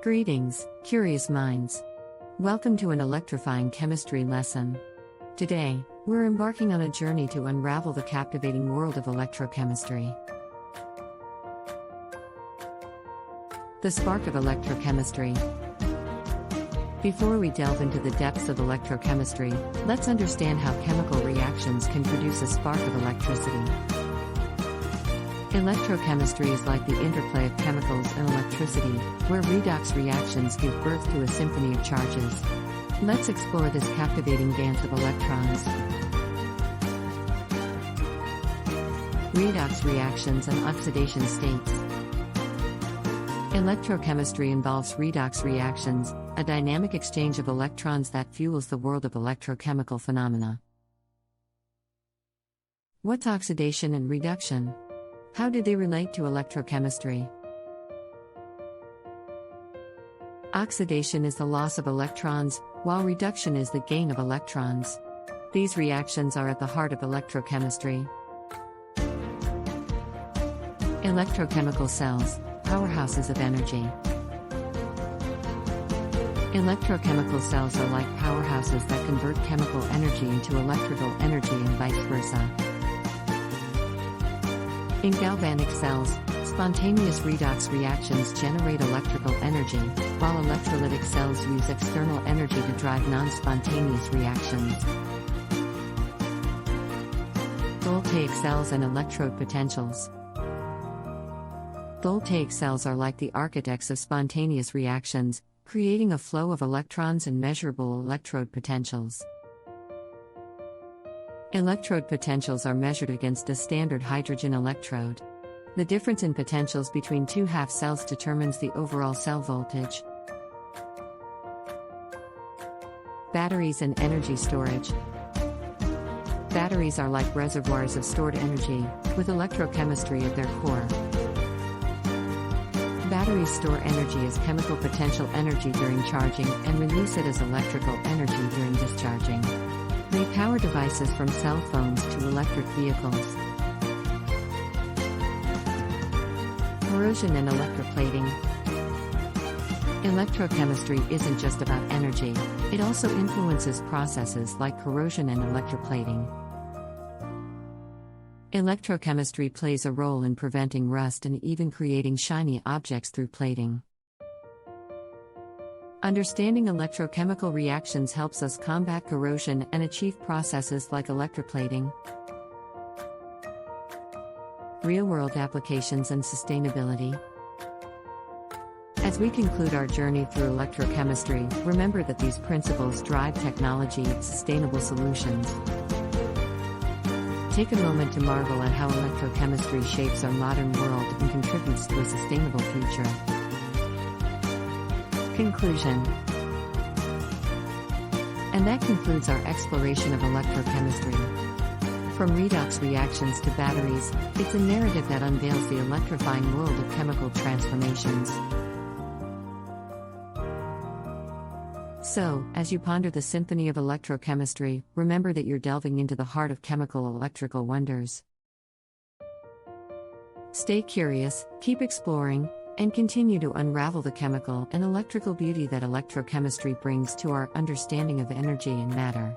Greetings, curious minds. Welcome to an electrifying chemistry lesson. Today, we're embarking on a journey to unravel the captivating world of electrochemistry. The Spark of Electrochemistry. Before we delve into the depths of electrochemistry, let's understand how chemical reactions can produce a spark of electricity. Electrochemistry is like the interplay of chemicals and electricity, where redox reactions give birth to a symphony of charges. Let's explore this captivating dance of electrons. Redox reactions and oxidation states. Electrochemistry involves redox reactions, a dynamic exchange of electrons that fuels the world of electrochemical phenomena. What's oxidation and reduction? How do they relate to electrochemistry? Oxidation is the loss of electrons, while reduction is the gain of electrons. These reactions are at the heart of electrochemistry. Electrochemical cells, powerhouses of energy. Electrochemical cells are like powerhouses that convert chemical energy into electrical energy and vice versa. In galvanic cells, spontaneous redox reactions generate electrical energy, while electrolytic cells use external energy to drive non-spontaneous reactions. Voltaic cells and electrode potentials. Voltaic cells are like the architects of spontaneous reactions, creating a flow of electrons and measurable electrode potentials. Electrode potentials are measured against a standard hydrogen electrode. The difference in potentials between two half cells determines the overall cell voltage. Batteries and energy storage. Batteries are like reservoirs of stored energy, with electrochemistry at their core. Batteries store energy as chemical potential energy during charging and release it as electrical energy during discharging. They power devices from cell phones to electric vehicles. Corrosion and Electroplating. Electrochemistry isn't just about energy, it also influences processes like corrosion and electroplating. Electrochemistry plays a role in preventing rust and even creating shiny objects through plating. Understanding electrochemical reactions helps us combat corrosion and achieve processes like electroplating. Real-world applications and sustainability. As we conclude our journey through electrochemistry, remember that these principles drive technology and sustainable solutions. Take a moment to marvel at how electrochemistry shapes our modern world and contributes to a sustainable future. Conclusion. And that concludes our exploration of electrochemistry. From redox reactions to batteries, it's a narrative that unveils the electrifying world of chemical transformations. So, as you ponder the symphony of electrochemistry, remember that you're delving into the heart of chemical electrical wonders. Stay curious, keep exploring, and continue to unravel the chemical and electrical beauty that electrochemistry brings to our understanding of energy and matter.